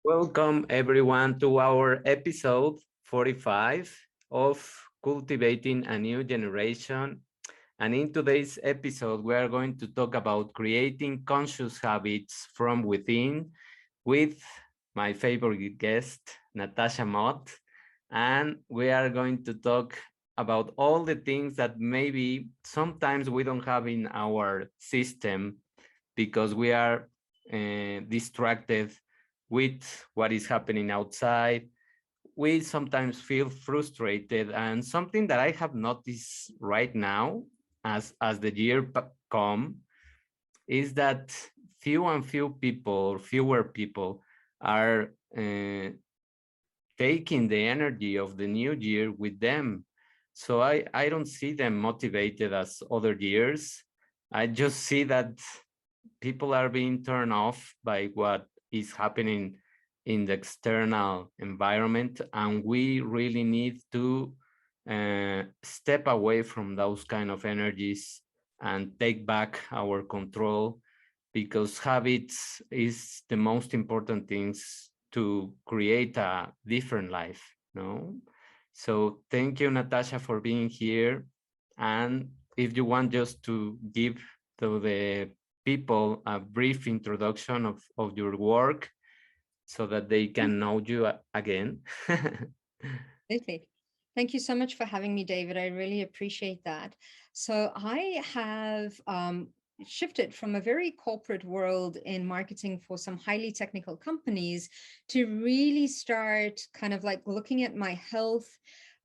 Welcome everyone to our episode 45 of Cultivating a New Generation. And in today's episode, we are going to talk about creating conscious habits from within with my favorite guest, Natasha Mott. And we are going to talk about all the things that maybe sometimes we don't have in our system because we are distracted with what is happening outside. We sometimes feel frustrated, and something that I have noticed right now as the year come is that fewer people are taking the energy of the new year with them. So I don't see them motivated as other years. I just see that people are being turned off by what is happening in the external environment, and we really need to step away from those kind of energies and take back our control, because habits is the most important things to create a different life, no? So thank you, Natasha, for being here. And if you want just to give to the people a brief introduction of your work so that they can know you again. Absolutely. Thank you so much for having me, David. I really appreciate that. So I have shifted from a very corporate world in marketing for some highly technical companies to really start kind of like looking at my health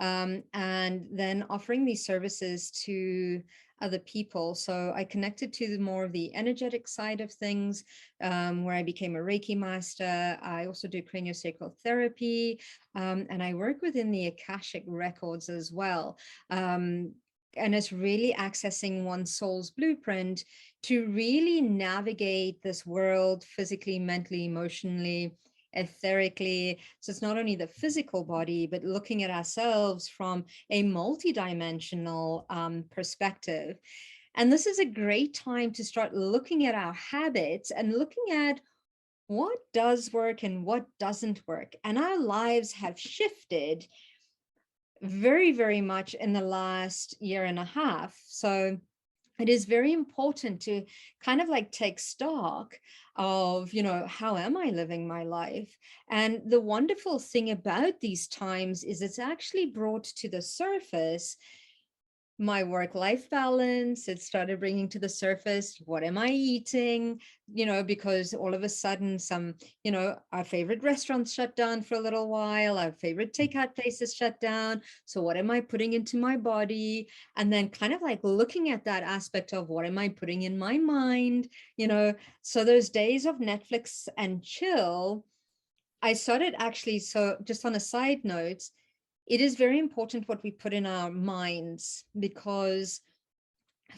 and then offering these services to other people. So I connected to the more of the energetic side of things, where I became a Reiki master. I also do craniosacral therapy, and I work within the Akashic records as well. And it's really accessing one's soul's blueprint to really navigate this world physically, mentally, emotionally, etherically. So it's not only the physical body, but looking at ourselves from a multidimensional perspective. And this is a great time to start looking at our habits and looking at what does work and what doesn't work. And our lives have shifted very, very much in the last year and a half. So it is very important to kind of like take stock of, how am I living my life? And the wonderful thing about these times is it's actually brought to the surface my work-life balance. It started bringing to the surface, what am I eating? Because all of a sudden our favorite restaurants shut down for a little while, our favorite takeout places shut down. So what am I putting into my body? And then kind of like looking at that aspect of what am I putting in my mind? So those days of Netflix and chill, I started actually, so just on a side note, it is very important what we put in our minds because,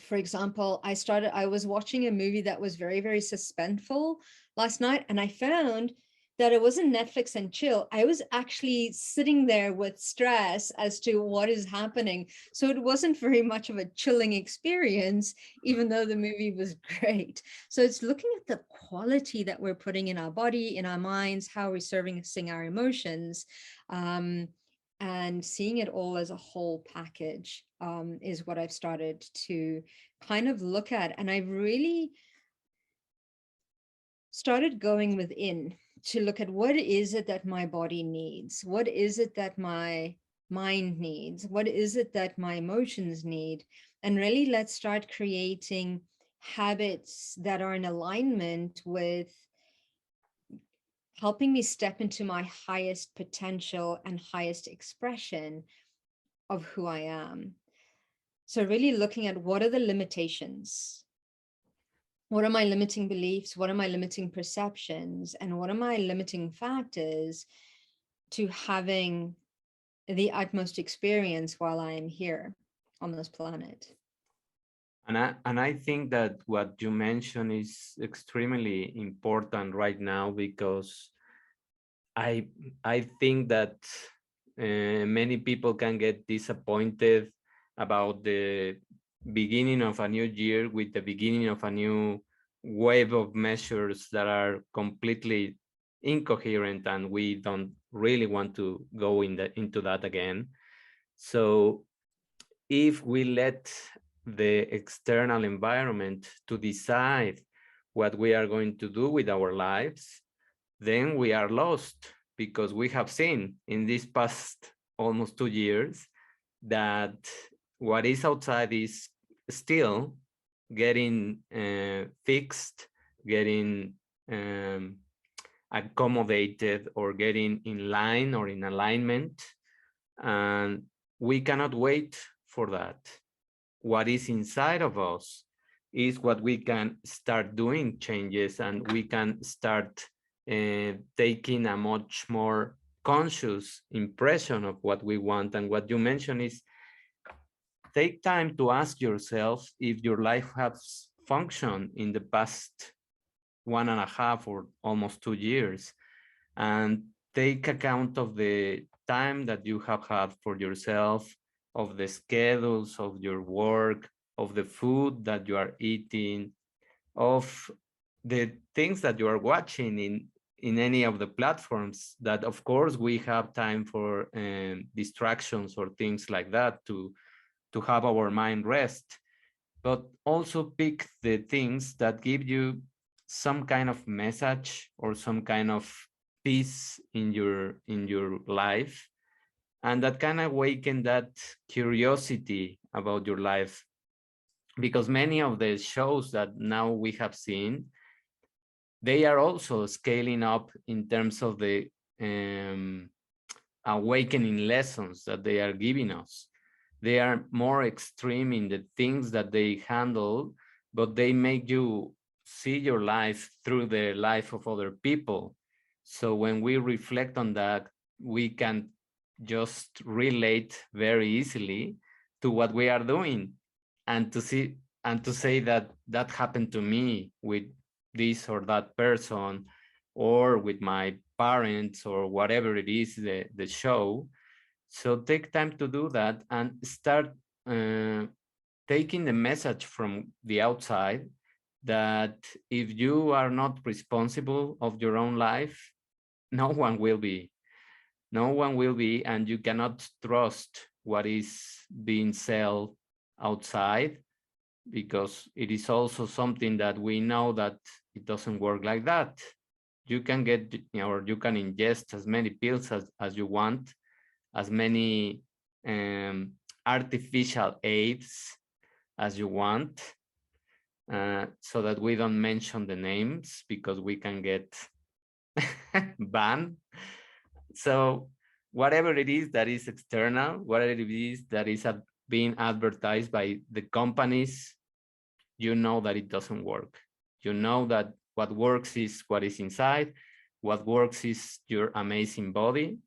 for example, I was watching a movie that was very, very suspenseful last night, and I found that it wasn't Netflix and chill. I was actually sitting there with stress as to what is happening. So it wasn't very much of a chilling experience, even though the movie was great. So it's looking at the quality that we're putting in our body, in our minds, how we're servicing our emotions. Um, and seeing it all as a whole package is what I've started to kind of look at. And I've really started going within to look at what is it that my body needs? What is it that my mind needs? What is it that my emotions need? And really, let's start creating habits that are in alignment with helping me step into my highest potential and highest expression of who I am. So really looking at what are the limitations? What are my limiting beliefs? What are my limiting perceptions? And what are my limiting factors to having the utmost experience while I am here on this planet? And I think that what you mentioned is extremely important right now, because I I think that many people can get disappointed about the beginning of a new year with the beginning of a new wave of measures that are completely incoherent, and we don't really want to go into that again. So if we let the external environment to decide what we are going to do with our lives, then we are lost, because we have seen in this past almost 2 years that what is outside is still getting fixed, getting accommodated, or getting in line or in alignment. And we cannot wait for that. What is inside of us is what we can start doing changes, and we can start taking a much more conscious impression of what we want. And what you mentioned is, take time to ask yourself if your life has functioned in the past 1.5 or almost 2 years, and take account of the time that you have had for yourself, of the schedules of your work, of the food that you are eating, of the things that you are watching in any of the platforms. That of course we have time for distractions or things like that to have our mind rest, but also pick the things that give you some kind of message or some kind of peace in your life, and that can awaken that curiosity about your life. Because many of the shows that now we have seen, they are also scaling up in terms of the awakening lessons that they are giving us. They are more extreme in the things that they handle, but they make you see your life through the life of other people. So when we reflect on that, we can just relate very easily to what we are doing, and to see and to say that that happened to me with this or that person, or with my parents, or whatever it is, the show. So take time to do that, and start taking the message from the outside that if you are not responsible of your own life, no one will be. No one will be, and you cannot trust what is being sold outside, because it is also something that we know that it doesn't work like that. You can get, or you can ingest as many pills as you want, as many artificial aids as you want, so that we don't mention the names because we can get banned. So whatever it is that is external, whatever it is that is being advertised by the companies, you know that it doesn't work. You know that what works is what is inside. What works is your amazing body.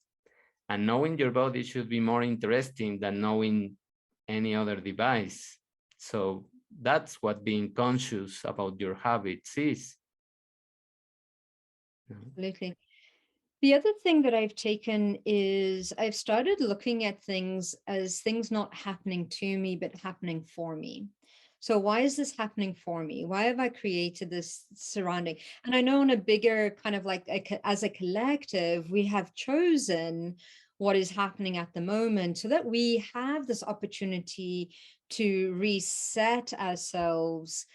And knowing your body should be more interesting than knowing any other device. So that's what being conscious about your habits is. Absolutely. The other thing that I've taken is I've started looking at things as things not happening to me, but happening for me. So why is this happening for me? Why have I created this surrounding? And I know on a bigger kind of like as a collective, we have chosen what is happening at the moment so that we have this opportunity to reset ourselves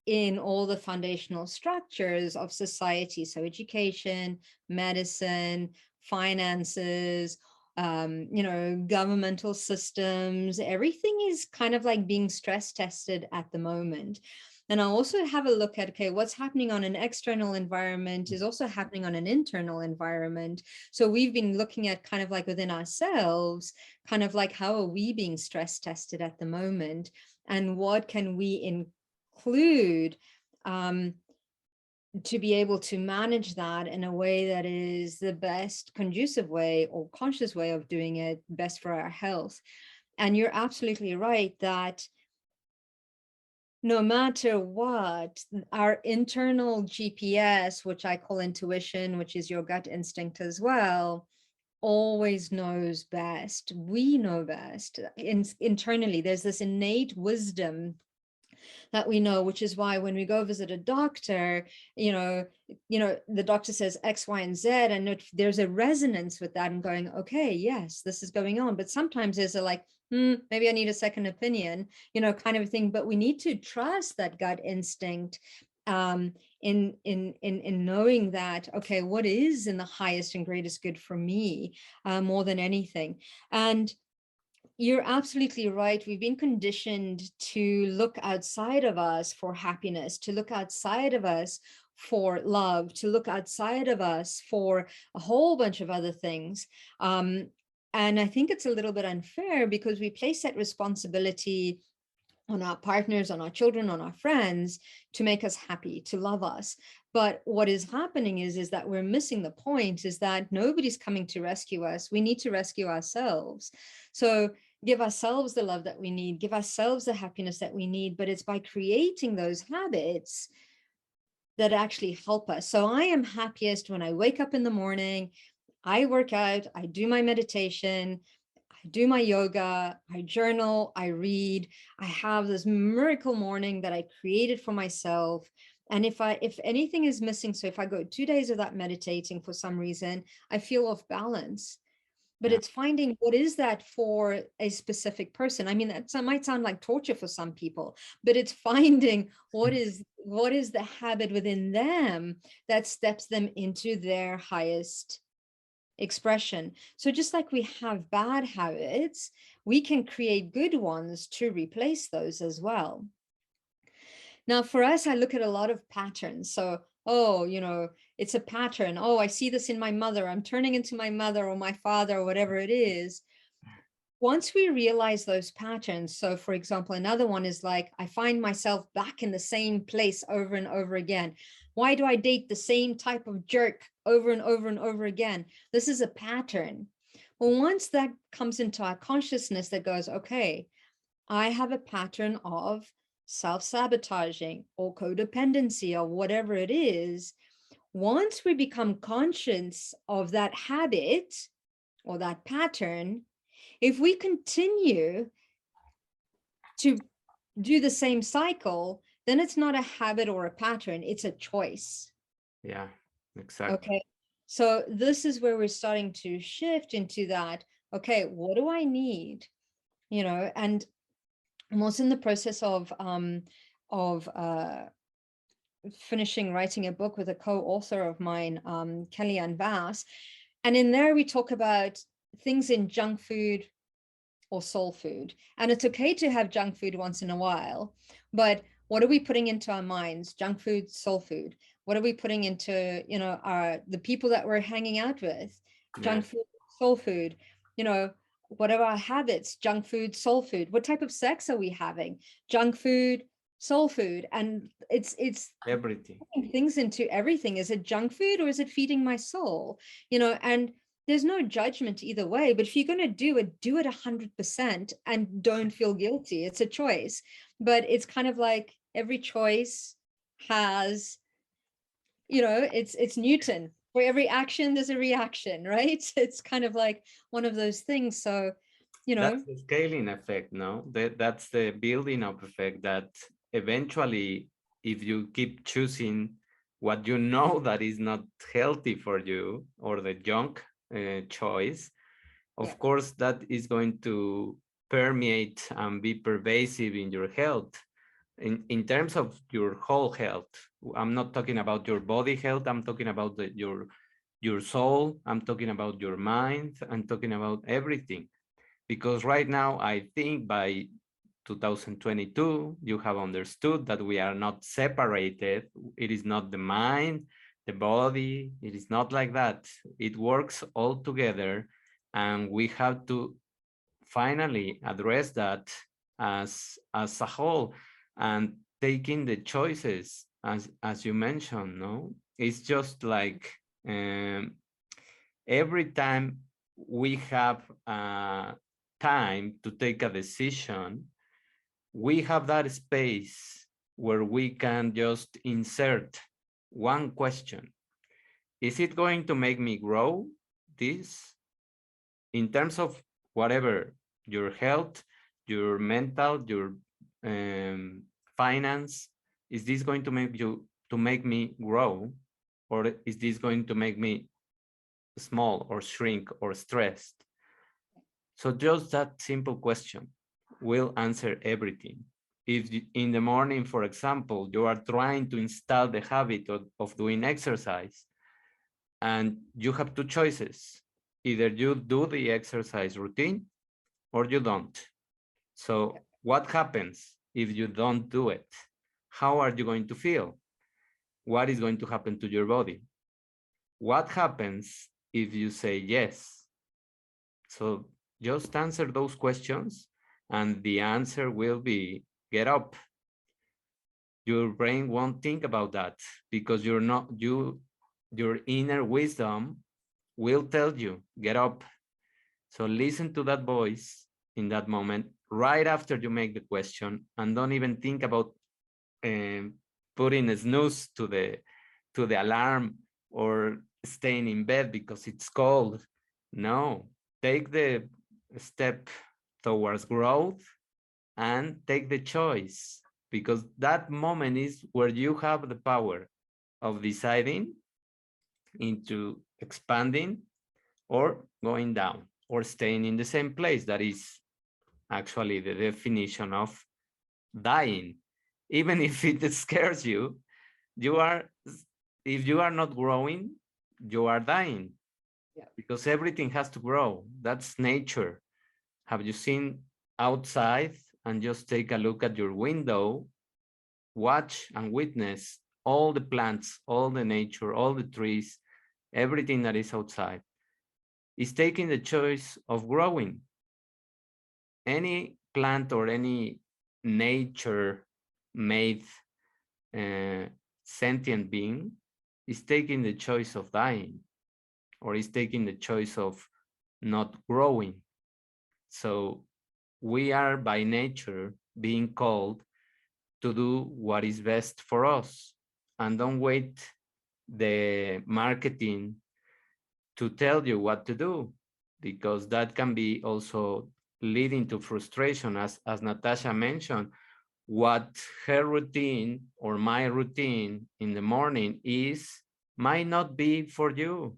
in all the foundational structures of society. So education, medicine, finances, governmental systems, everything is kind of like being stress tested at the moment. And I also have a look at, okay, what's happening on an external environment is also happening on an internal environment. So we've been looking at kind of like within ourselves, kind of like how are we being stress tested at the moment, and what can we include to be able to manage that in a way that is the best conducive way or conscious way of doing it, best for our health. And you're absolutely right that no matter what, our internal GPS, which I call intuition, which is your gut instinct as well, always knows best. We know best. Internally, there's this innate wisdom that we know, which is why when we go visit a doctor, the doctor says X, Y, and Z, and there's a resonance with that and going, okay, yes, this is going on. But sometimes there's a like, maybe I need a second opinion, kind of thing. But we need to trust that gut instinct, in knowing that, okay, what is in the highest and greatest good for me, more than anything. And you're absolutely right. We've been conditioned to look outside of us for happiness, to look outside of us for love, to look outside of us for a whole bunch of other things. And I think it's a little bit unfair because we place that responsibility on our partners, on our children, on our friends to make us happy, to love us. But what is happening is that we're missing the point, is that nobody's coming to rescue us. We need to rescue ourselves. So give ourselves the love that we need, give ourselves the happiness that we need, but it's by creating those habits that actually help us. So I am happiest when I wake up in the morning, I work out, I do my meditation, I do my yoga, I journal, I read, I have this miracle morning that I created for myself. And if anything is missing, so if I go 2 days without meditating for some reason, I feel off balance. But Yeah. it's finding what is that for a specific person. I mean, that might sound like torture for some people, but it's finding what is the habit within them that steps them into their highest expression. So just like we have bad habits, we can create good ones to replace those as well. Now, for us, I look at a lot of patterns. So, oh, it's a pattern. Oh, I see this in my mother. I'm turning into my mother or my father or whatever it is. Once we realize those patterns, so for example, another one is like, I find myself back in the same place over and over again. Why do I date the same type of jerk over and over and over again? This is a pattern. Well, once that comes into our consciousness that goes, okay, I have a pattern of self-sabotaging or codependency or whatever it is. Once we become conscious of that habit or that pattern, if we continue to do the same cycle, then it's not a habit or a pattern, it's a choice. Yeah, exactly. Okay. So this is where we're starting to shift into that. Okay, what do I need? And I'm also in the process of finishing writing a book with a co-author of mine, Kellyanne Bass. And in there we talk about things in junk food or soul food. And it's okay to have junk food once in a while, but what are we putting into our minds? Junk food, soul food. What are we putting into, the people that we're hanging out with? Junk Yes. food, soul food. What are our habits? Junk food, soul food. What type of sex are we having? Junk food, soul food. And it's Everything. putting things into everything. Is it junk food or is it feeding my soul? And there's no judgment either way, but if you're going to do it 100% and don't feel guilty. It's a choice, but it's kind of like every choice has, it's Newton. For every action, there's a reaction, right? It's kind of like one of those things. So, That's the scaling effect, no? That's the building up effect that eventually, if you keep choosing what you know that is not healthy for you or the junk choice, yeah, of course, that is going to permeate and be pervasive in your health. In terms of your whole health, I'm not talking about your body health. I'm talking about your soul. I'm talking about your mind. I'm talking about everything. Because right now, I think by 2022, you have understood that we are not separated. It is not the mind, the body. It is not like that. It works all together. And we have to finally address that as a whole, and taking the choices as you mentioned. No, it's just like every time we have time to take a decision, we have that space where we can just insert one question. Is it going to make me grow this in terms of whatever, your health, your mental, your finance, is this going to make me grow, or is this going to make me small or shrink or stressed? So just that simple question will answer everything. If in the morning, for example, you are trying to install the habit of doing exercise, and you have two choices. Either you do the exercise routine or you don't. So what happens if you don't do it? How are you going to feel? What is going to happen to your body? What happens if you say yes? So just answer those questions, and the answer will be get up. Your brain won't think about that because your inner wisdom will tell you get up. So listen to that voice in that moment, right after you make the question, and don't even think about um, putting a snooze to the alarm or staying in bed because it's cold. No, take the step towards growth and take the choice, because that moment is where you have the power of deciding into expanding or going down or staying in the same place. That is actually the definition of dying. Even if it scares you, you are, if you are not growing, you are dying. Yeah. Because everything has to grow. That's nature. Have you seen outside and just take a look at your window, watch and witness all the plants, all the nature, all the trees, everything that is outside is taking the choice of growing. Any plant or any nature made uh, sentient being is taking the choice of dying, or is taking the choice of not growing. So we are by nature being called to do what is best for us, and don't wait the marketing to tell you what to do, because that can be also leading to frustration. As Natasha mentioned, what her routine or my routine in the morning is might not be for you,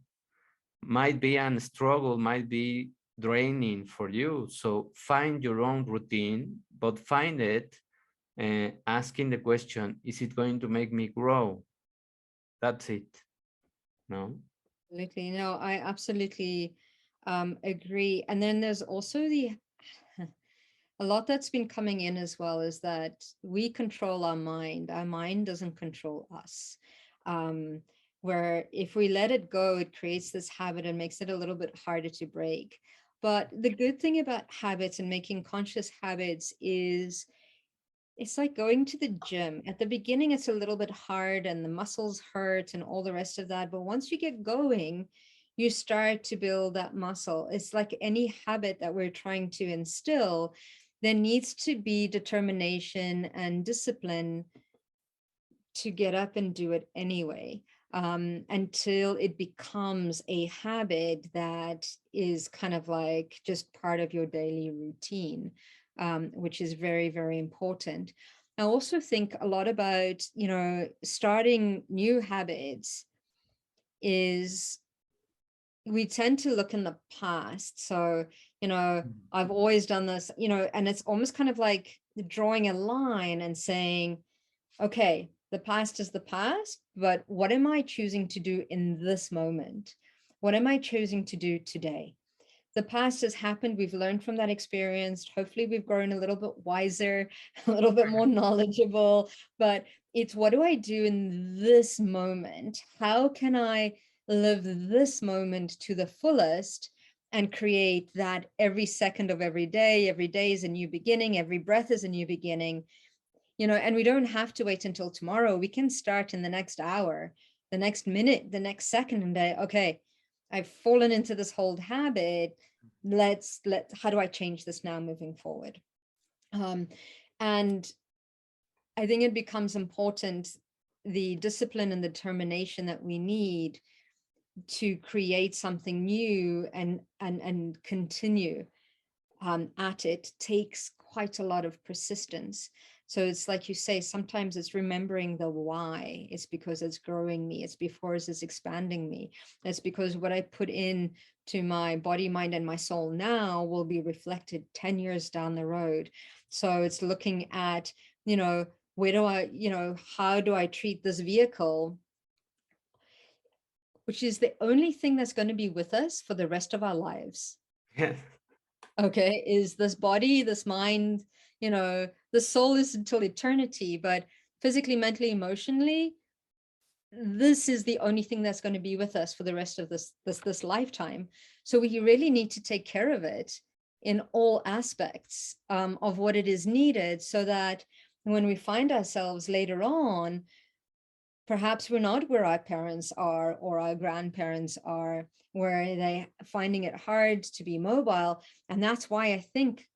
might be a struggle, might be draining for you. So find your own routine, but find it asking the question, is it going to make me grow? That's it. No? Absolutely. No, I absolutely agree. And then there's also the a lot that's been coming in as well is that we control our mind. Our mind doesn't control us. Um, where if we let it go, it creates this habit and makes it a little bit harder to break. But the good thing about habits and making conscious habits is it's like going to the gym. At the beginning, it's a little bit hard and the muscles hurt and all the rest of that. But once you get going, you start to build that muscle. It's like any habit that we're trying to instill, there needs to be determination and discipline to get up and do it anyway, until it becomes a habit that is kind of like just part of your daily routine, which is very, very important. I also think a lot about, starting new habits is we tend to look in the past. So, I've always done this, and it's almost kind of like drawing a line and saying, okay, the past is the past, but what am I choosing to do in this moment? What am I choosing to do today? The past has happened. We've learned from that experience. Hopefully, we've grown a little bit wiser, a little bit more knowledgeable. But it's what do I do in this moment? How can I live this moment to the fullest and create that every second of every day is a new beginning, every breath is a new beginning, and we don't have to wait until tomorrow. We can start in the next hour, the next minute, the next second, and say, okay, I've fallen into this old habit. How do I change this now moving forward? And I think it becomes important, the discipline and determination that we need to create something new and continue at it takes quite a lot of persistence. So it's like you say, sometimes it's remembering the why. It's because it's growing me. It's because it's expanding me. It's because what I put in to my body, mind, and my soul now will be reflected 10 years down the road. So it's looking at, where do I, how do I treat this vehicle, which is the only thing that's going to be with us for the rest of our lives. Yes. Okay, is this body, this mind, the soul is until eternity, but physically, mentally, emotionally, this is the only thing that's going to be with us for the rest of this lifetime. So we really need to take care of it in all aspects of what it is needed, so that when we find ourselves later on, perhaps we're not where our parents are or our grandparents are, where they finding it hard to be mobile. And that's why I think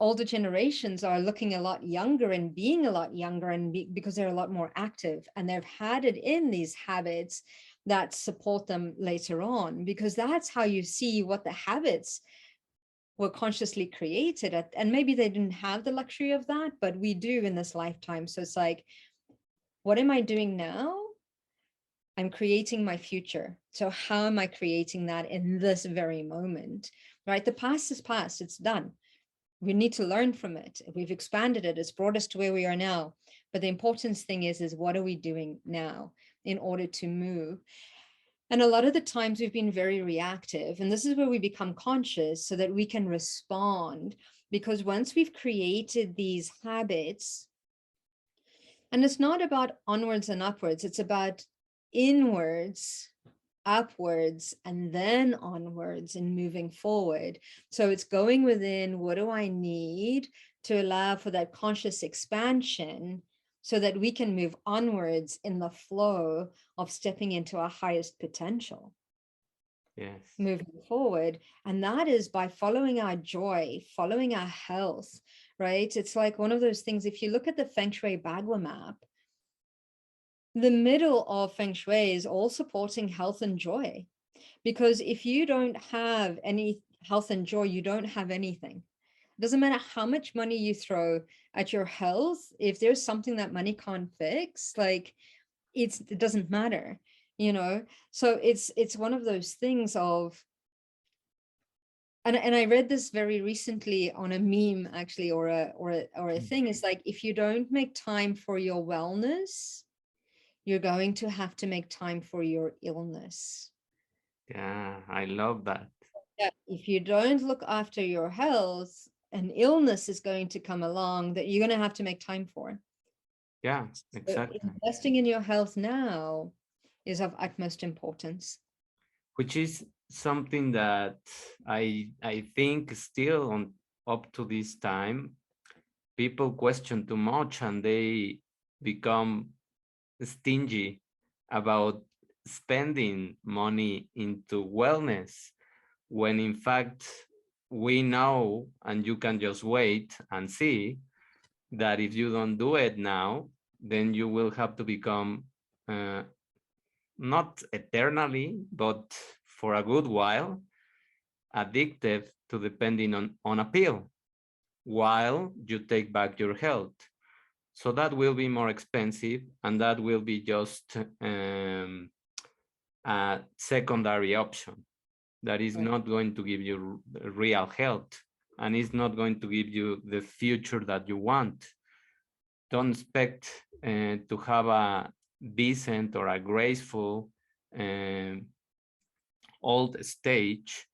older generations are looking a lot younger and being a lot younger, and because they're a lot more active and they've had it in these habits that support them later on, because that's how you see what the habits were consciously created at, and maybe they didn't have the luxury of that, but we do in this lifetime. So it's like, what am I doing now? I'm creating my future. So how am I creating that in this very moment, right? The past is past, it's done. We need to learn from it. We've expanded it. It's brought us to where we are now. But the important thing is what are we doing now in order to move? And a lot of the times we've been very reactive, and this is where we become conscious so that we can respond. Because once we've created these habits, and it's not about onwards and upwards, it's about inwards, upwards, and then onwards and moving forward. So it's going within, what do I need to allow for that conscious expansion so that we can move onwards in the flow of stepping into our highest potential. Yes. Moving forward. And that is by following our joy, following our health, right? It's like one of those things, if you look at the Feng Shui Bagua map, the middle of Feng Shui is all supporting health and joy. Because if you don't have any health and joy, you don't have anything. It doesn't matter how much money you throw at your health. If there's something that money can't fix, like it doesn't matter, So it's one of those things of, and I read this very recently on a meme, actually, or a thing. It's like, if you don't make time for your wellness, you're going to have to make time for your illness. Yeah, I love that. Yeah, if you don't look after your health, an illness is going to come along that you're going to have to make time for. Yeah, So exactly. investing in your health now is of utmost importance. Which is something that I think still on up to this time, people question too much and they become stingy about spending money into wellness, when in fact we know, and you can just wait and see, that if you don't do it now, then you will have to become not eternally, but for a good while, addicted to depending on a pill while you take back your health. So that will be more expensive, and that will be just a secondary option that is Right. not going to give you real health, and is not going to give you the future that you want. Don't expect to have a decent or a graceful old stage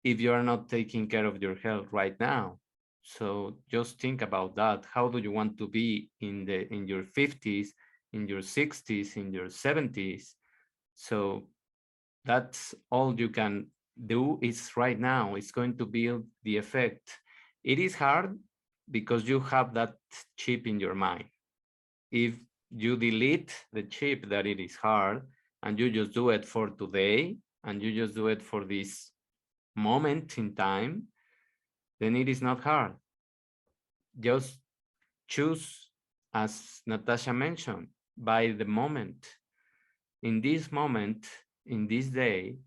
if you are not taking care of your health right now. So just think about that. How do you want to be in your 50s, in your 60s, in your 70s? So that's all you can do is right now. It's going to build the effect. It is hard because you have that chip in your mind. If you delete the chip that it is hard, and you just do it for today, and you just do it for this moment in time, then it is not hard. Just choose, as Natasha mentioned, by the moment. In this moment, in this day,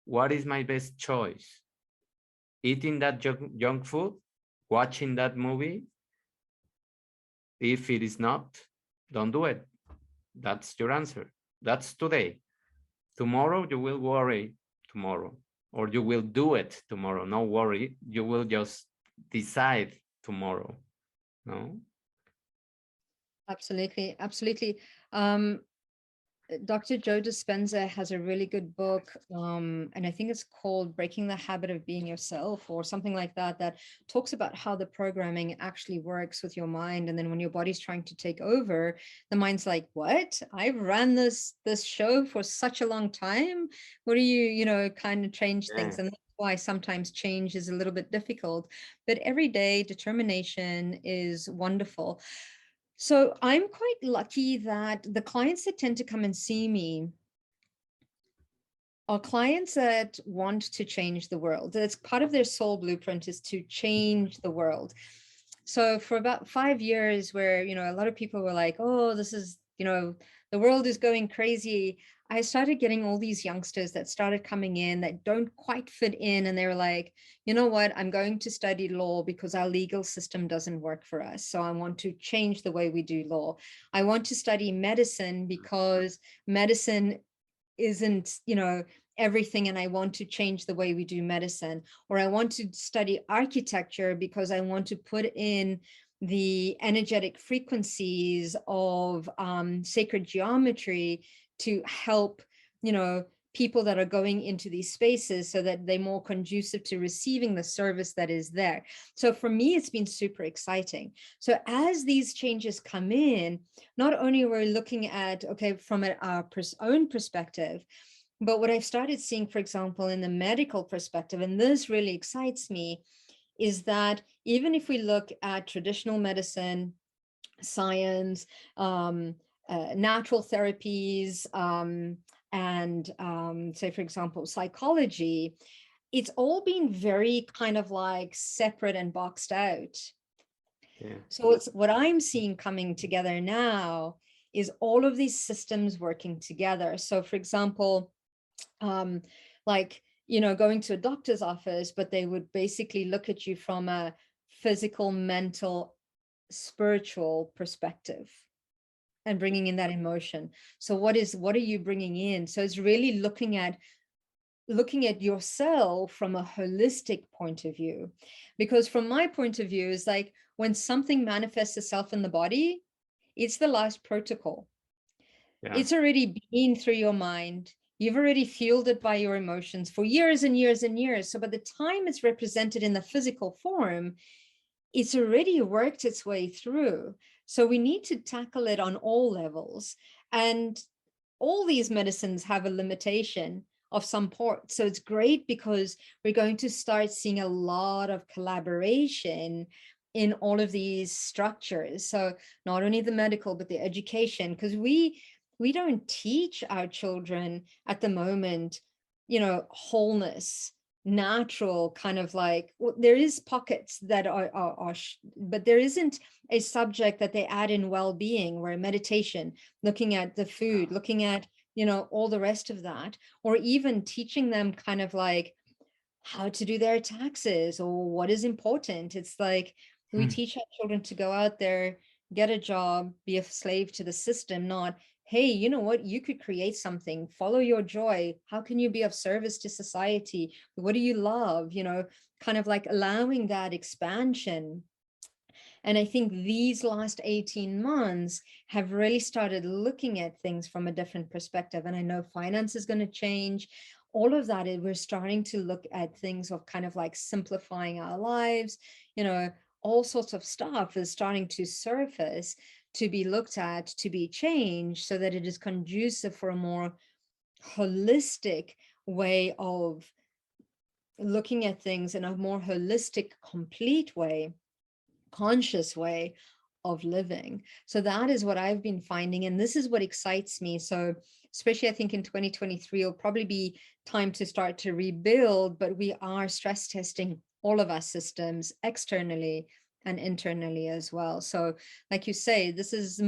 what is my best choice? Eating that junk food, watching that movie, If it is not, don't do it. That's your answer. That's today. Tomorrow you will worry tomorrow, or you will do it tomorrow. No worry, you will just decide tomorrow. No? Absolutely, absolutely. Um, Dr. Joe Dispenza has a really good book, and I think it's called Breaking the Habit of Being Yourself or something like that, that talks about how the programming actually works with your mind. And then when your body's trying to take over, the mind's like, what? I've ran this show for such a long time. What do you kind of change things? Yeah. And that's why sometimes change is a little bit difficult. But every day, determination is wonderful. So I'm quite lucky that the clients that tend to come and see me are clients that want to change the world. That's part of their soul blueprint, is to change the world. So for about 5 years, where, a lot of people were like, oh, this is, the world is going crazy. I started getting all these youngsters that started coming in that don't quite fit in. And they were like, you know what, I'm going to study law because our legal system doesn't work for us. So I want to change the way we do law. I want to study medicine because medicine isn't, everything, and I want to change the way we do medicine. Or I want to study architecture because I want to put in the energetic frequencies of sacred geometry to help, people that are going into these spaces so that they're more conducive to receiving the service that is there. So for me, it's been super exciting. So as these changes come in, not only we're looking at, okay, from our own perspective, but what I've started seeing, for example, in the medical perspective, and this really excites me, is that even if we look at traditional medicine, science, natural therapies, and say, for example, psychology, it's all been very kind of like separate and boxed out. Yeah. So it's what I'm seeing coming together now is all of these systems working together. So for example, um, like, going to a doctor's office, but they would basically look at you from a physical, mental, spiritual perspective and bringing in that emotion. So what are you bringing in? So it's really looking at yourself from a holistic point of view. Because from my point of view, is like when something manifests itself in the body, it's the last protocol. Yeah. It's already been through your mind. You've already fueled it by your emotions for years and years and years. So by the time it's represented in the physical form, it's already worked its way through. So we need to tackle it on all levels. And all these medicines have a limitation of some port. So it's great because we're going to start seeing a lot of collaboration in all of these structures. So not only the medical, but the education, because we don't teach our children at the moment, wholeness, natural kind of like, well, there is pockets that are but there isn't a subject that they add in well-being, where meditation, looking at the food, looking at, all the rest of that, or even teaching them kind of like how to do their taxes or what is important. It's like we teach our children to go out there, get a job, be a slave to the system, not, hey, you know what, you could create something, follow your joy. How can you be of service to society? What do you love? Kind of like allowing that expansion. And I think these last 18 months have really started looking at things from a different perspective. And I know finance is going to change. All of that, we're starting to look at things of kind of like simplifying our lives. All sorts of stuff is starting to surface, to be looked at, to be changed, so that it is conducive for a more holistic way of looking at things, in a more holistic, complete way, conscious way of living. So that is what I've been finding. And this is what excites me. So especially I think in 2023, it'll probably be time to start to rebuild, but we are stress testing all of our systems externally and internally as well. So like you say, this is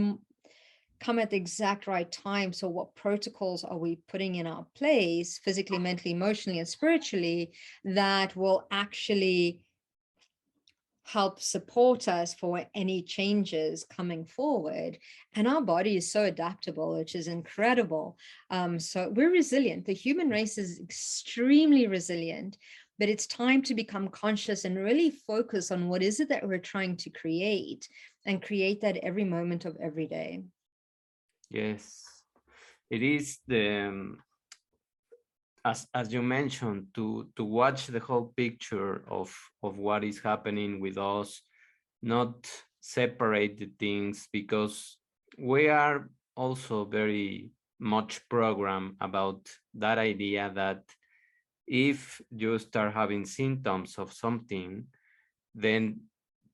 come at the exact right time. So what protocols are we putting in our place, physically, mentally, emotionally, and spiritually, that will actually help support us for any changes coming forward. And our body is so adaptable, which is incredible. So we're resilient. The human race is extremely resilient, but it's time to become conscious and really focus on what is it that we're trying to create, and create that every moment of every day. Yes, it is the as you mentioned, to watch the whole picture of what is happening with us, not separate the things, because we are also very much programmed about that idea that if you start having symptoms of something, then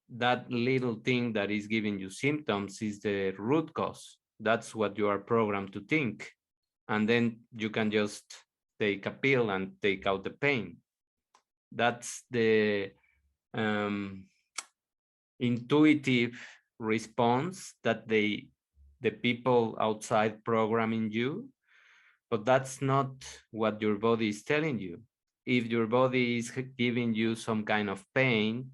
that little thing that is giving you symptoms is the root cause. That's what you are programmed to think. And then you can just take a pill and take out the pain. That's the intuitive response that the people outside programming you, but that's not what your body is telling you. If your body is giving you some kind of pain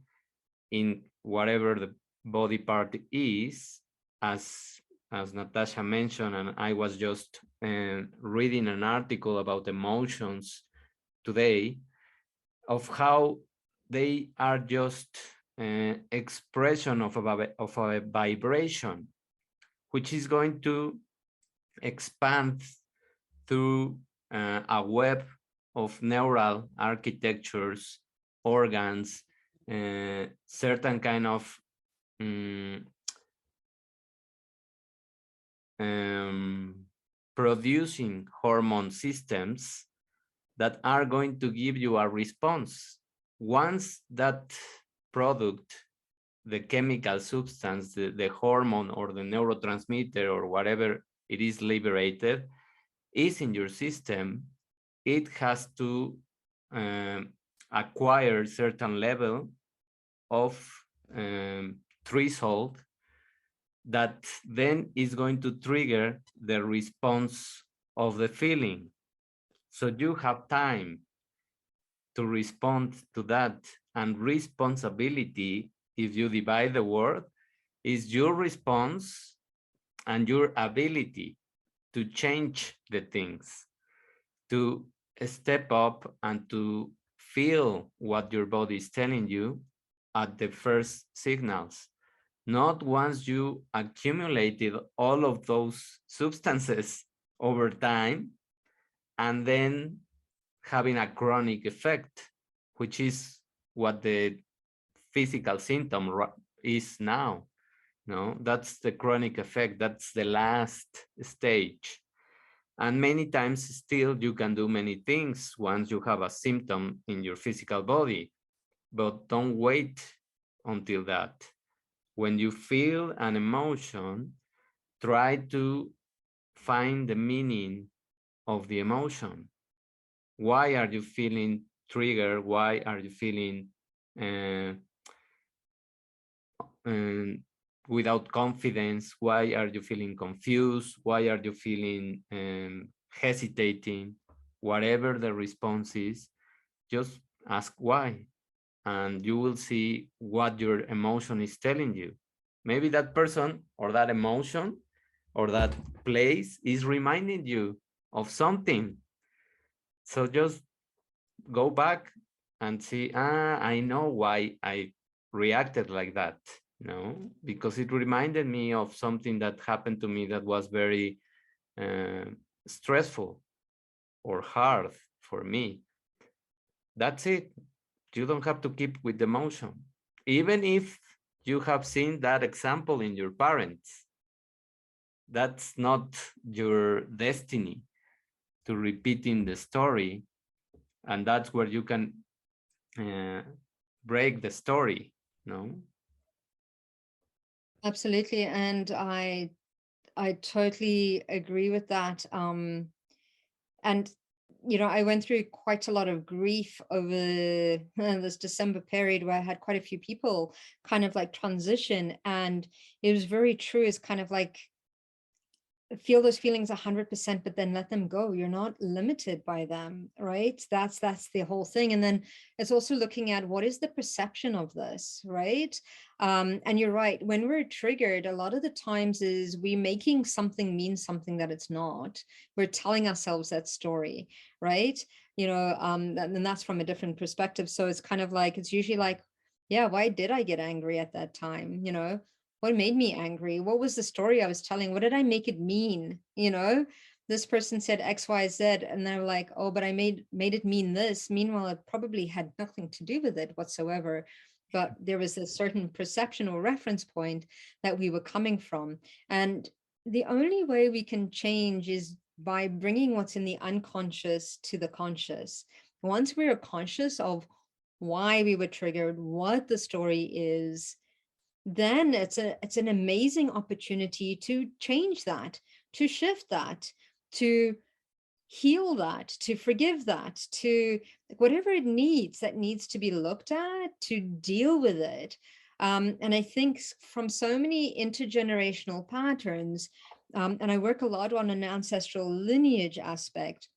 in whatever the body part is, as Natasha mentioned, and I was just reading an article about emotions today, of how they are just expression of a vibration, which is going to expand through a web of neural architectures, organs, certain kind of producing hormone systems that are going to give you a response. Once that product, the chemical substance, the hormone or the neurotransmitter or whatever it is liberated, is in your system, it has to acquire certain level of threshold that then is going to trigger the response of the feeling. So you have time to respond to that. And responsibility, if you divide the word, is your response and your ability to change the things, to step up and to feel what your body is telling you at the first signals. Not once you accumulated all of those substances over time and then having a chronic effect, which is what the physical symptom is now. No, that's the chronic effect. That's the last stage. And many times still you can do many things once you have a symptom in your physical body, but don't wait until that. When you feel an emotion, try to find the meaning of the emotion. Why are you feeling triggered? Why are you feeling uh, without confidence? Why are you feeling confused? Why are you feeling hesitating? Whatever the response is, just ask why, and you will see what your emotion is telling you. Maybe that person or that emotion or that place is reminding you of something. So just go back and see, I know why I reacted like that, because it reminded me of something that happened to me that was very uh, stressful or hard for me. That's it. You don't have to keep with the emotion. Even if you have seen that example in your parents, that's not your destiny to repeating the story. And that's where you can break the story, no? Absolutely. And I totally agree with that. And I went through quite a lot of grief over this December period, where I had quite a few people kind of like transition. And it was very true. It's kind of like feel those feelings 100%, but then let them go. You're not limited by them, right? That's the whole thing. And then it's also looking at what is the perception of this, right? And you're right, when we're triggered, a lot of the times is we making something mean something that it's not. We're telling ourselves that story, right? And that's from a different perspective. So it's kind of like, it's usually like, yeah, why did I get angry at that time? What made me angry? What was the story I was telling? What did I make it mean? This person said X, Y, Z, and they're like, oh, but I made it mean this. Meanwhile, it probably had nothing to do with it whatsoever. But there was a certain perception or reference point that we were coming from. And the only way we can change is by bringing what's in the unconscious to the conscious. Once we're conscious of why we were triggered, what the story is, then it's an amazing opportunity to change that, to shift that, to heal that, to forgive that, to whatever it needs that needs to be looked at to deal with it. And I think from so many intergenerational patterns, and I work a lot on an ancestral lineage aspect,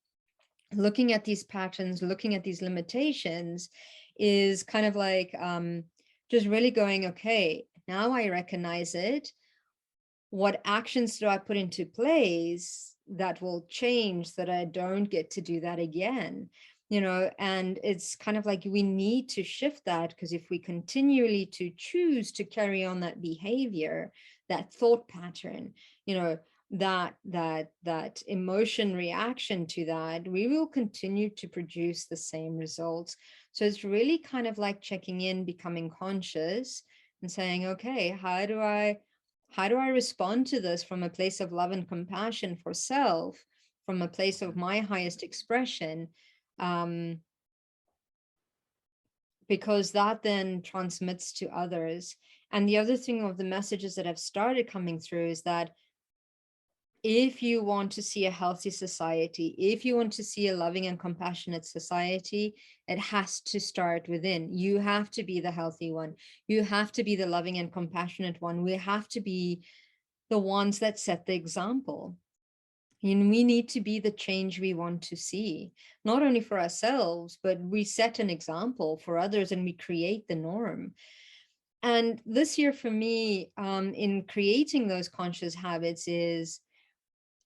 looking at these patterns, looking at these limitations is kind of like just really going, okay, now I recognize it. What actions do I put into place that will change so that I don't get to do that again? And it's kind of like we need to shift that, because if we continually to choose to carry on that behavior, that thought pattern, that emotion reaction to that, we will continue to produce the same results. So it's really kind of like checking in, becoming conscious and saying, okay, how do I respond to this from a place of love and compassion for self, from a place of my highest expression? Because that then transmits to others. And the other thing of the messages that have started coming through is that if you want to see a healthy society, if you want to see a loving and compassionate society, it has to start within. You have to be the healthy one. You have to be the loving and compassionate one. We have to be the ones that set the example. And we need to be the change we want to see, not only for ourselves, but we set an example for others and we create the norm. And this year for me, in creating those conscious habits, is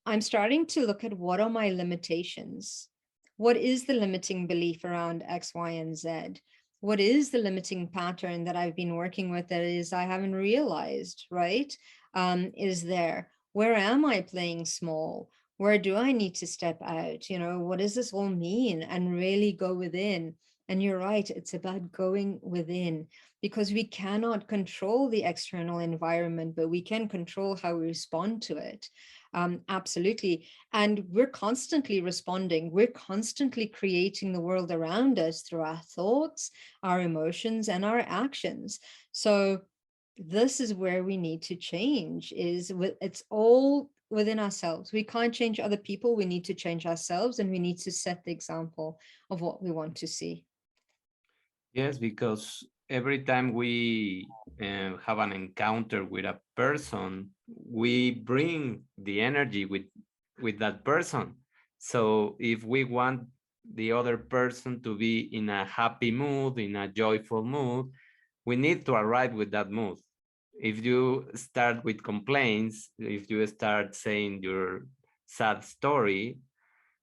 I'm starting to look at what are my limitations. What is the limiting belief around X, Y, and Z? What is the limiting pattern that I've been working with that is I haven't realized, right? Is there? Where am I playing small? Where do I need to step out? What does this all mean? And really go within. And you're right, it's about going within, because we cannot control the external environment, but we can control how we respond to it. Absolutely. And we're constantly responding. We're constantly creating the world around us through our thoughts, our emotions, and our actions. So this is where we need to change, it's all within ourselves. We can't change other people. We need to change ourselves, and we need to set the example of what we want to see. Yes, because every time we have an encounter with a person, we bring the energy with that person. So if we want the other person to be in a happy mood, in a joyful mood, we need to arrive with that mood. If you start with complaints, if you start saying your sad story,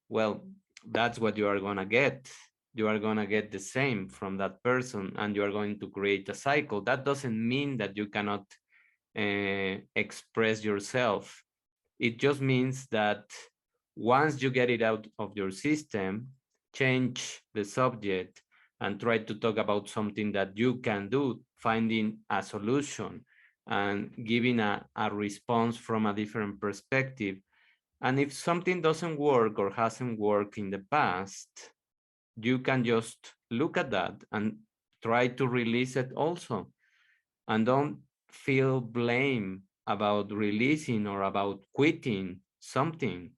well, that's what you are going to get. You are going to get the same from that person, and you are going to create a cycle. That doesn't mean that you cannot express yourself. It just means that once you get it out of your system, change the subject and try to talk about something that you can do, finding a solution and giving a response from a different perspective. And if something doesn't work or hasn't worked in the past, you can just look at that and try to release it also. And don't feel blame about releasing or about quitting something,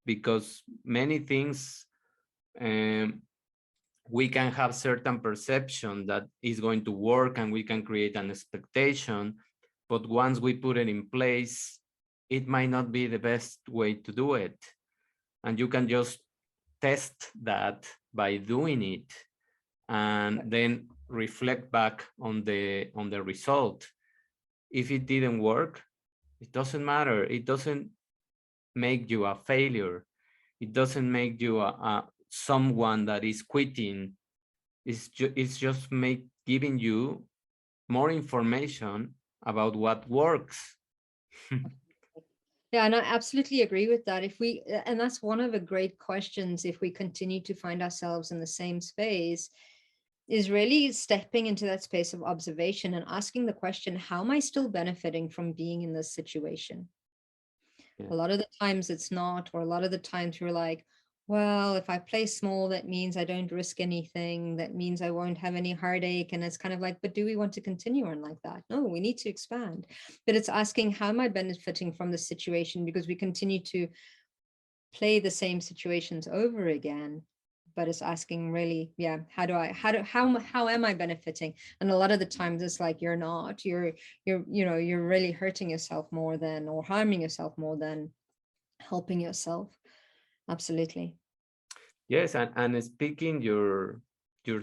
because many things we can have certain perception that is going to work and we can create an expectation, but once we put it in place, it might not be the best way to do it. And you can just test that by doing it and then reflect back on the result. If it didn't work, it doesn't matter. It doesn't make you a failure. It doesn't make you a someone that is quitting. It's just giving you more information about what works. Yeah, and I absolutely agree with that. If we, and that's one of the great questions, if we continue to find ourselves in the same space, is really stepping into that space of observation and asking the question, how am I still benefiting from being in this situation? Yeah. A lot of the times it's not, or a lot of the times you're like, well, if I play small, that means I don't risk anything. That means I won't have any heartache. And it's kind of like, but do we want to continue on like that? No, we need to expand. But it's asking, how am I benefiting from the situation? Because we continue to play the same situations over again. But it's asking really, yeah, how am I benefiting? And a lot of the times it's like you're not, you're really hurting yourself more than, or harming yourself more than helping yourself. Absolutely. Yes, and speaking your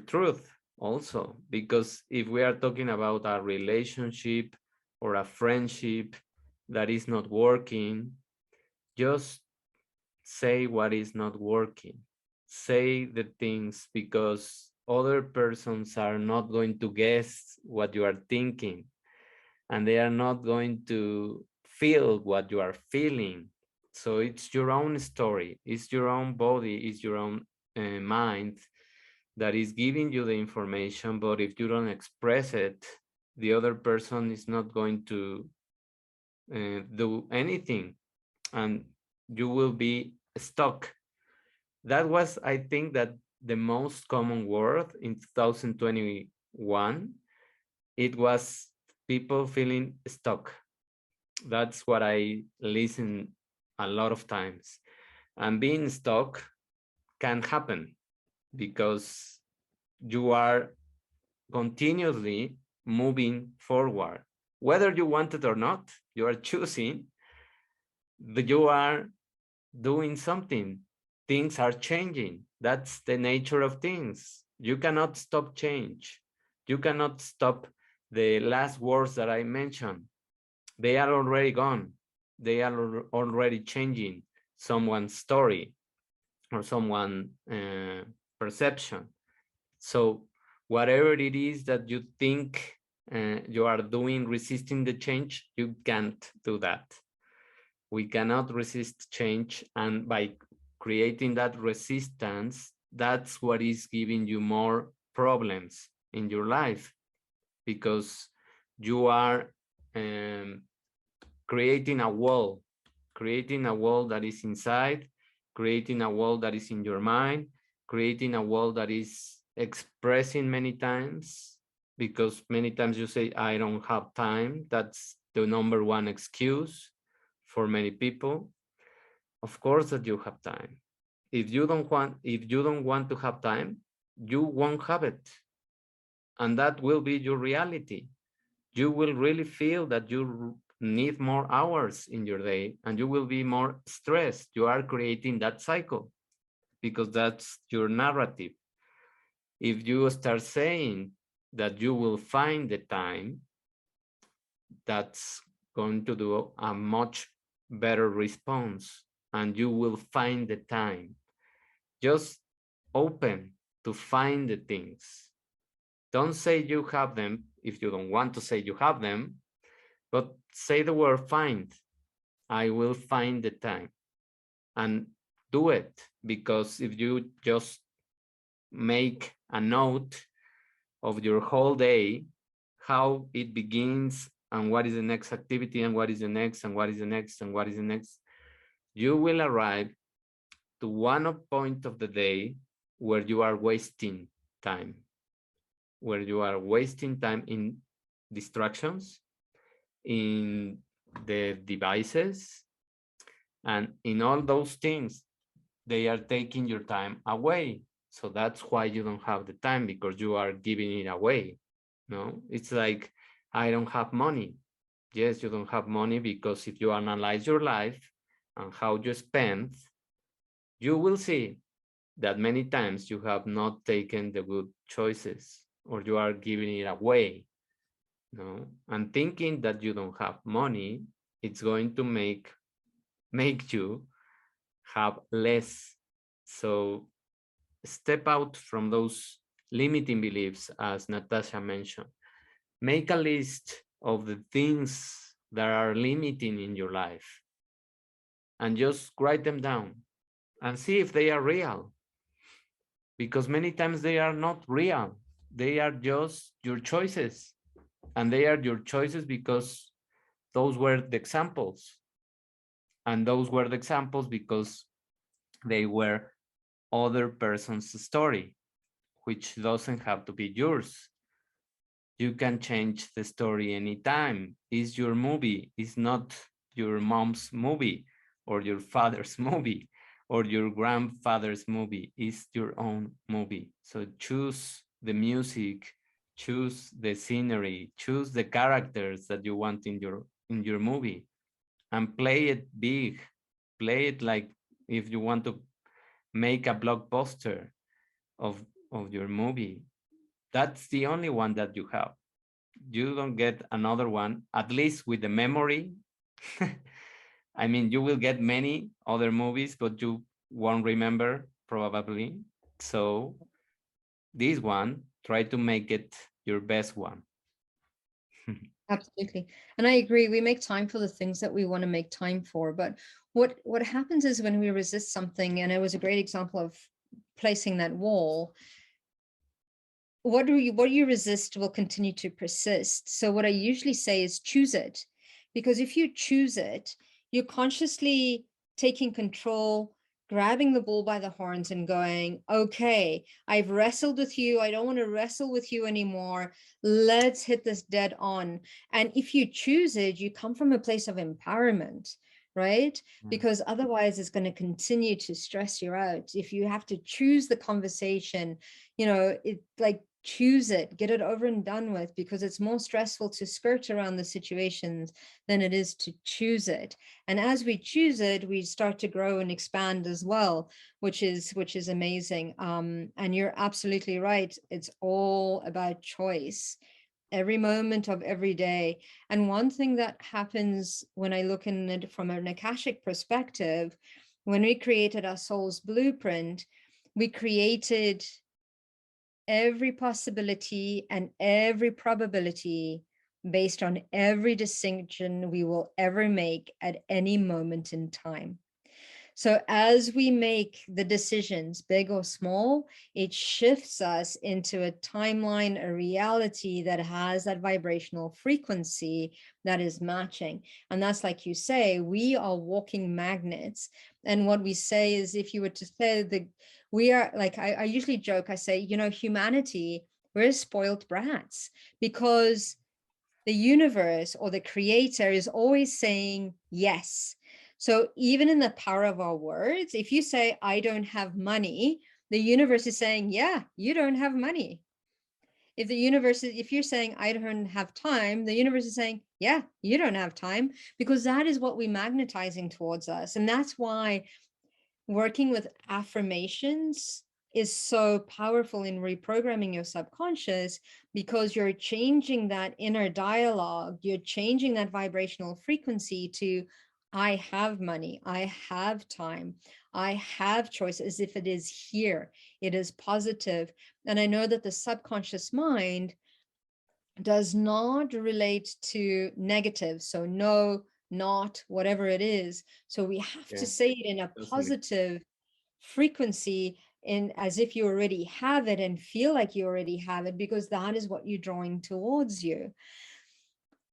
truth also, because if we are talking about a relationship or a friendship that is not working, just say what is not working. Say the things, because other persons are not going to guess what you are thinking, and they are not going to feel what you are feeling. So it's your own story, it's your own body, it's your own mind that is giving you the information. But if you don't express it, the other person is not going to do anything, and you will be stuck. That was, I think, that the most common word in 2021. It was people feeling stuck. That's what I listen a lot of times. And being stuck can happen because you are continuously moving forward. Whether you want it or not, you are choosing, but you are doing something. Things are changing. That's the nature of things. You cannot stop change. You cannot stop the last words that I mentioned. They are already gone. They are already changing someone's story or someone perception. So whatever it is that you think you are doing, resisting the change, you can't do that. We cannot resist change, and by creating that resistance, that's what is giving you more problems in your life, because you are um, creating a wall that is inside, creating a wall that is in your mind, creating a wall that is expressing many times, because many times you say, I don't have time. That's the number one excuse for many people. Of course that you have time. If you don't want to have time, you won't have it. And that will be your reality. You will really feel that you need more hours in your day, and you will be more stressed. You are creating that cycle because that's your narrative. If you start saying that you will find the time, that's going to do a much better response, and you will find the time. Just open to find the things. Don't say you have them if you don't want to say you have them, but say the word find. I will find the time, and do it. Because if you just make a note of your whole day, how it begins, and what is the next activity, and what is the next, and what is the next, and what is the next, you will arrive to one point of the day where you are wasting time, where you are wasting time in distractions, in the devices, and in all those things. They are taking your time away. So that's why you don't have the time, because you are giving it away. No, it's like, I don't have money. Yes, you don't have money because if you analyze your life and how you spend, you will see that many times you have not taken the good choices or you are giving it away. No, and thinking that you don't have money, it's going to make you have less. So step out from those limiting beliefs, as Natasha mentioned. Make a list of the things that are limiting in your life and just write them down and see if they are real. Because many times they are not real, they are just your choices. And they are your choices because those were the examples. And those were the examples because they were other person's story, which doesn't have to be yours. You can change the story anytime. It's your movie. It's not your mom's movie or your father's movie or your grandfather's movie. It's your own movie. So choose the music, choose the scenery, choose the characters that you want in your movie and play it big. Play it like if you want to make a blockbuster of of your movie. That's the only one that you have. You don't get another one, at least with the memory. I mean, you will get many other movies, but you won't remember probably. So this one, try to make it your best one. Absolutely. And I agree, we make time for the things that we want to make time for. But what happens is when we resist something, and it was a great example of placing that wall, what you resist will continue to persist. So what I usually say is choose it, because if you choose it, you're consciously taking control, grabbing the bull by the horns and going, okay, I've wrestled with you, I don't want to wrestle with you anymore, let's hit this dead on. And if you choose it, you come from a place of empowerment, right? Because otherwise it's going to continue to stress you out. If you have to choose the conversation, it like, choose it, get it over and done with, because it's more stressful to skirt around the situations than it is to choose it. And as we choose it, we start to grow and expand as well, which is amazing. And you're absolutely right, it's all about choice every moment of every day. And one thing that happens when I look in it from an Akashic perspective, when we created our soul's blueprint, we created every possibility and every probability based on every decision we will ever make at any moment in time. So as we make the decisions, big or small, it shifts us into a timeline, a reality that has that vibrational frequency that is matching. And that's, like you say, we are walking magnets. And what we say is, if you were to say we are, like, I usually joke, I say, humanity, we're spoiled brats, because the universe or the creator is always saying yes. So even in the power of our words, if you say, I don't have money, the universe is saying, yeah, you don't have money. If you're saying, I don't have time, the universe is saying, yeah, you don't have time, because that is what we're magnetizing towards us. And that's why working with affirmations is so powerful in reprogramming your subconscious, because you're changing that inner dialogue, you're changing that vibrational frequency to, I have money, I have time, I have choice, as if it is here, it is positive. And I know that the subconscious mind does not relate to negative. So no, not, whatever it is. So we have to Yeah, say it in a doesn't. positive frequency, in as if you already have it, and feel like you already have it, because that is what you're drawing towards you.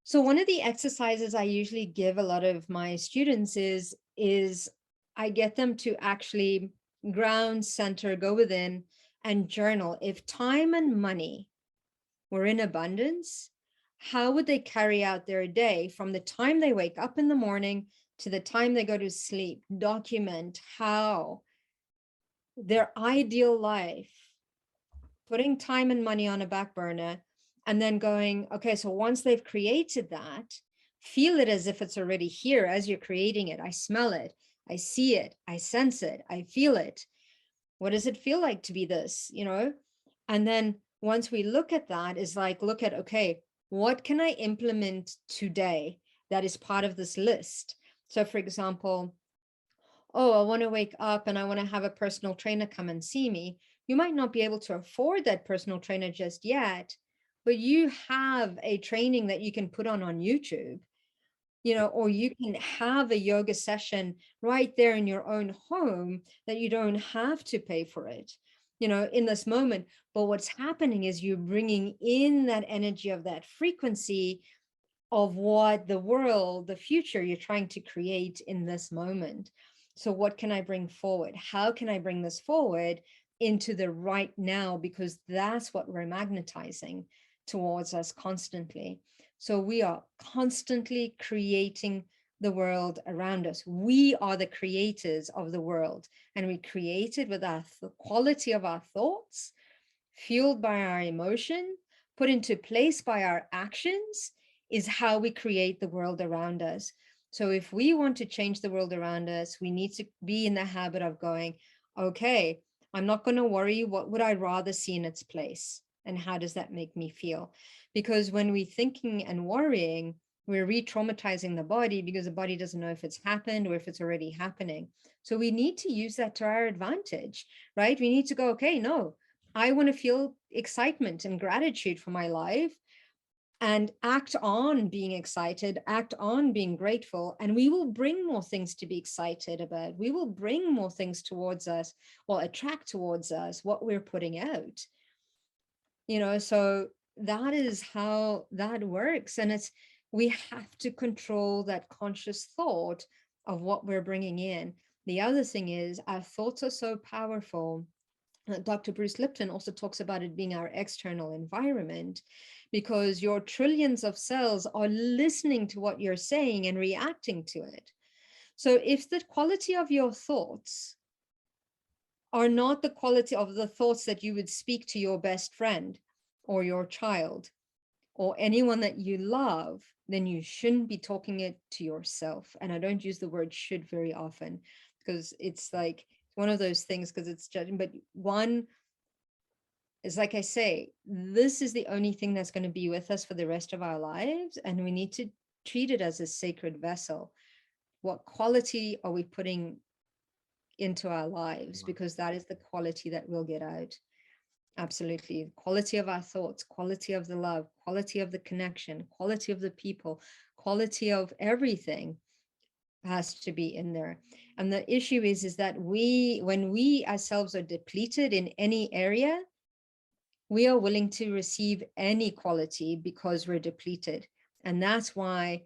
So one of the exercises I usually give a lot of my students is I get them to actually ground center, go within and journal. If time and money were in abundance, how would they carry out their day from the time they wake up in the morning to the time they go to sleep? Document how their ideal life, putting time and money on a back burner, and then going, okay, so once they've created that, Feel it as if it's already here as you're creating it. I smell it, I see it, I sense it, I feel it. What does it feel like to be this, And then once we look at that, is like, look at, okay, what can I implement today that is part of this list? So for example, oh, I want to wake up and I want to have a personal trainer come and see me. You might not be able to afford that personal trainer just yet, but you have a training that you can put on YouTube, or you can have a yoga session right there in your own home that you don't have to pay for it, in this moment. But what's happening is you're bringing in that energy of that frequency of what the world, the future you're trying to create in this moment. So what can I bring forward? How can I bring this forward into the right now? Because that's what we're magnetizing towards us constantly. So we are constantly creating the world around us. We are the creators of the world, and we create it with the quality of our thoughts, fueled by our emotion, put into place by our actions, is how we create the world around us. So if we want to change the world around us, we need to be in the habit of going, okay, I'm not going to worry. What would I rather see in its place? And how does that make me feel? Because when we're thinking and worrying, we're re-traumatizing the body, because the body doesn't know if it's happened or if it's already happening. So we need to use that to our advantage, right? We need to go, okay, no, I want to feel excitement and gratitude for my life, and act on being excited, act on being grateful, and we will bring more things to be excited about. We will bring more things towards us, or attract towards us what we're putting out. So that is how that works. And we have to control that conscious thought of what we're bringing in. The other thing is, our thoughts are so powerful. Dr. Bruce Lipton also talks about it being our external environment, because your trillions of cells are listening to what you're saying and reacting to it. So if the quality of your thoughts are not the quality of the thoughts that you would speak to your best friend or your child or anyone that you love, then you shouldn't be talking it to yourself. And I don't use the word should very often, because it's like one of those things, because it's judging. But one is, like I say, this is the only thing that's going to be with us for the rest of our lives. And we need to treat it as a sacred vessel. What quality are we putting into our lives? Because that is the quality that we'll get out. Absolutely. Quality of our thoughts, quality of the love, quality of the connection, quality of the people, quality of everything has to be in there. And the issue is that when we ourselves are depleted in any area, we are willing to receive any quality because we're depleted. And that's why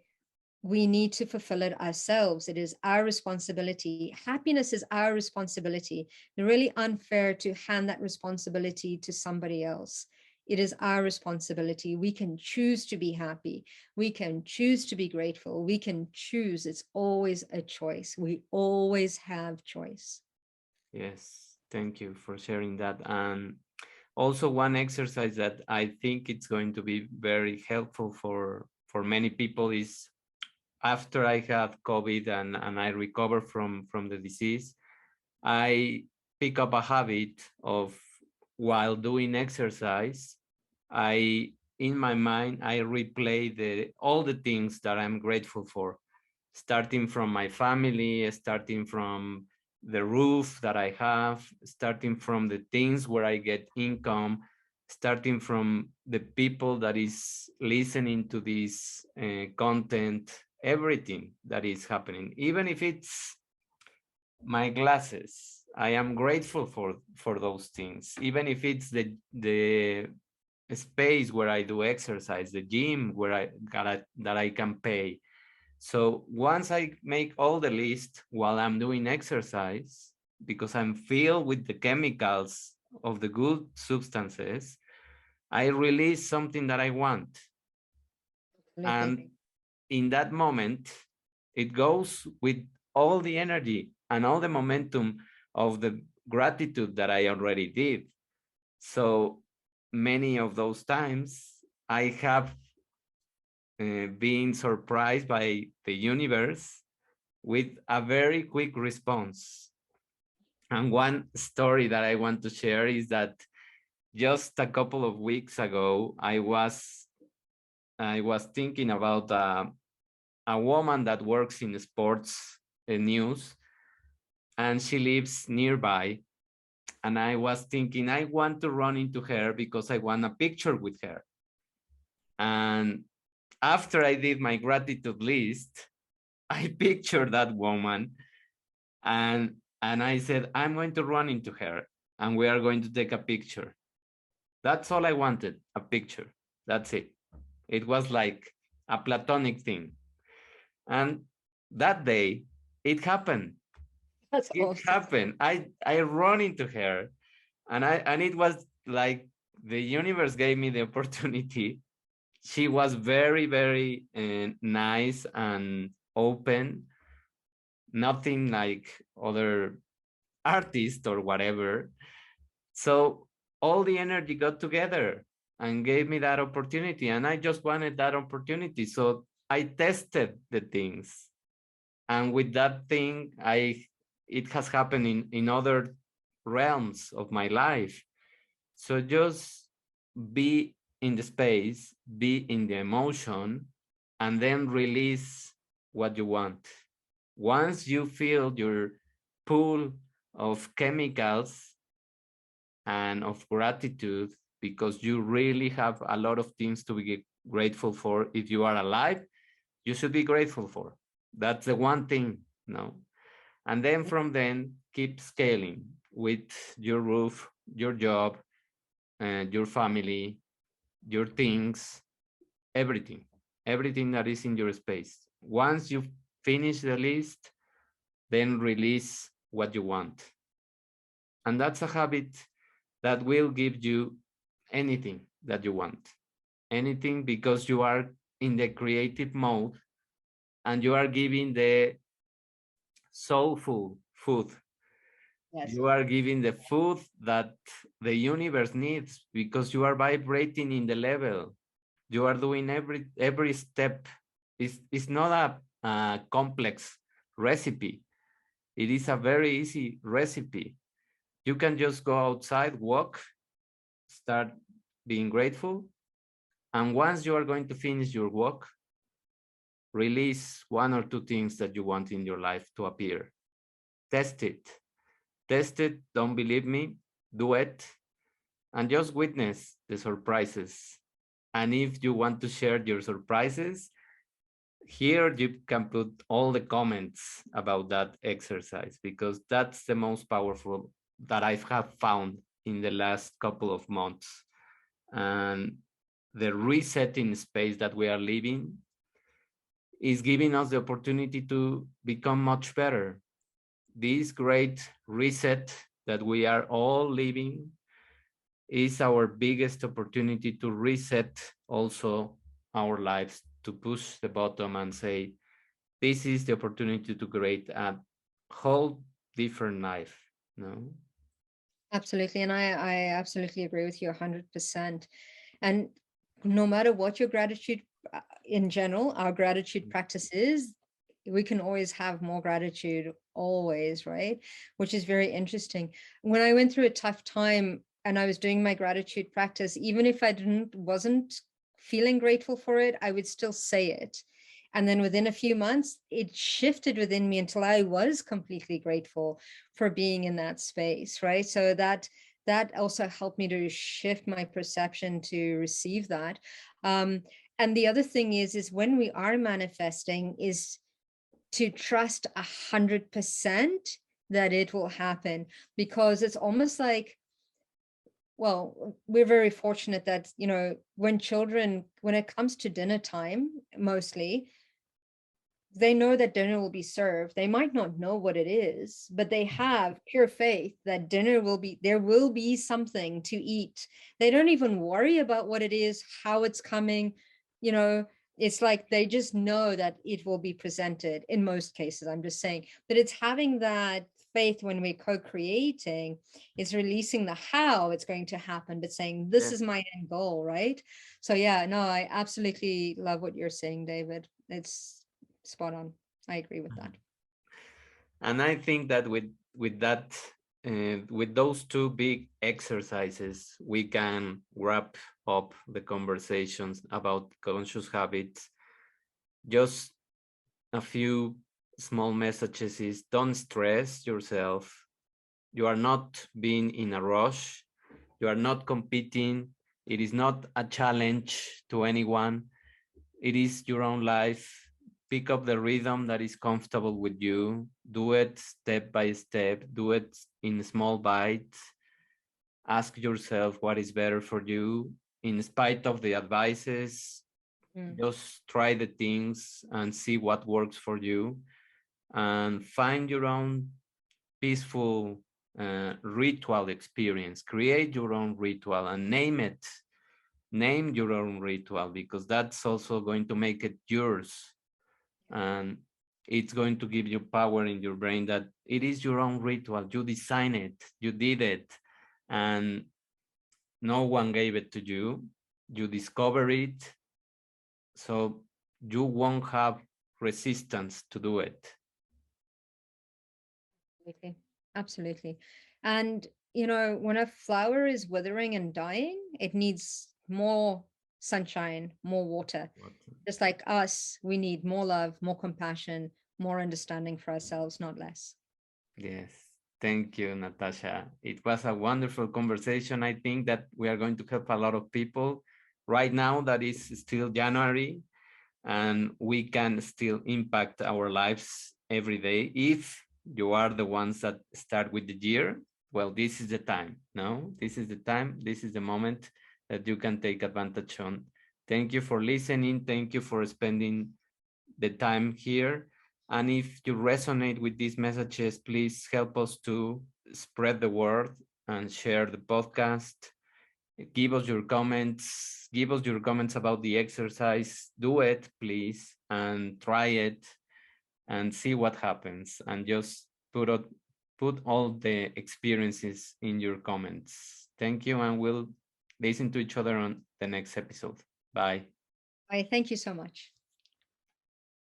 we need to fulfill it ourselves. It is our responsibility. Happiness is our responsibility. It's really unfair to hand that responsibility to somebody else. It is our responsibility. We can choose to be happy. We can choose to be grateful. We can choose. It's always a choice. We always have choice. Yes, thank you for sharing that. And also one exercise that I think it's going to be very helpful for many people is, after I had COVID and I recover from the disease, I pick up a habit of, while doing exercise, I in my mind I replay all the things that I'm grateful for, starting from my family, starting from the roof that I have, starting from the things where I get income, starting from the people that is listening to this content, everything that is happening, even if it's my glasses. I am grateful for those things, even if it's the space where I do exercise, the gym where that I can pay. So once I make all the list while I'm doing exercise, because I'm filled with the chemicals of the good substances, I release something that I want. Absolutely. And in that moment, it goes with all the energy and all the momentum of the gratitude that I already did. So many of those times I have being surprised by the universe with a very quick response. And one story that I want to share is that just a couple of weeks ago, I was thinking about a woman that works in sports news, and she lives nearby. And I was thinking, I want to run into her because I want a picture with her. And after I did my gratitude list, I pictured that woman, and I said, I'm going to run into her and we are going to take a picture. That's all I wanted, a picture. That's it. It was like a platonic thing. And that day, it happened. That's It awesome. happened. I run into her, and it was like the universe gave me the opportunity. She was very, very nice and open, nothing like other artists or whatever. So all the energy got together and gave me that opportunity, and I just wanted that opportunity. So I tested the things, and with that thing, it has happened in other realms of my life. So just be in the space, be in the emotion, and then release what you want. Once you feel your pool of chemicals and of gratitude, because you really have a lot of things to be grateful for. If you are alive, you should be grateful for. That's the one thing, no? And then from then, keep scaling with your roof, your job, and your family, your things, everything, everything that is in your space. Once you finish the list, then release what you want. And that's a habit that will give you anything that you want. Anything, because you are in the creative mode and you are giving the soulful food. Yes. You are giving the food that the universe needs because you are vibrating in the level. You are doing every step. It's not a complex recipe. It is a very easy recipe. You can just go outside, walk, start being grateful, and once you are going to finish your walk, release one or two things that you want in your life to appear. Test it. Test it. Don't believe me. Do it. And just witness the surprises. And if you want to share your surprises, here you can put all the comments about that exercise, because that's the most powerful that I have found in the last couple of months. And the resetting space that we are living is giving us the opportunity to become much better. This great reset that we are all living is our biggest opportunity to reset also our lives, to push the bottom and say, this is the opportunity to create a whole different life. No? Absolutely. And I absolutely agree with you 100%. And no matter what your gratitude in general, our gratitude practice is, we can always have more gratitude, always, right? Which is very interesting. When I went through a tough time and I was doing my gratitude practice, even if I wasn't feeling grateful for it, I would still say it. And then within a few months, it shifted within me until I was completely grateful for being in that space, right? So that also helped me to shift my perception to receive that. And the other thing is when we are manifesting, is to trust 100% that it will happen, because it's almost like, well, we're very fortunate that, when it comes to dinner time, mostly, they know that dinner will be served. They might not know what it is, but they have pure faith that there will be something to eat. They don't even worry about what it is, how it's coming. You know, it's like they just know that it will be presented in most cases. I'm just saying, but it's having that faith when we're co-creating is releasing the how it's going to happen, but saying, this is Yes. my end goal, right? So yeah, no, I absolutely love what you're saying, David. It's spot on. I agree with that. And I think that with that, with those two big exercises, we can wrap up the conversations about conscious habits. Just a few small messages is, don't stress yourself. You are not being in a rush. You are not competing. It is not a challenge to anyone. It is your own life. Pick up the rhythm that is comfortable with you. Do it step by step. Do it in small bites. Ask yourself what is better for you. In spite of the advices, Mm, just try the things and see what works for you, and find your own peaceful ritual experience. Create your own ritual and name it. Name your own ritual, because that's also going to make it yours, and it's going to give you power in your brain that it is your own ritual. You design it, you did it, and no one gave it to you. You discover it, so you won't have resistance to do it. absolutely. Absolutely. And, when a flower is withering and dying, it needs more sunshine, more water. Just like us, we need more love, more compassion, more understanding for ourselves, not less. Yes. Thank you, Natasha. It was a wonderful conversation. I think that we are going to help a lot of people right now that is still January, and we can still impact our lives every day. If you are the ones that start with the year, well, this is the time. No, this is the time. This is the moment that you can take advantage on. Thank you for listening. Thank you for spending the time here. And if you resonate with these messages, please help us to spread the word and share the podcast. Give us your comments. Give us your comments about the exercise. Do it, please, and try it and see what happens. And just put all the experiences in your comments. Thank you, and we'll listen to each other on the next episode. Bye. I thank you so much.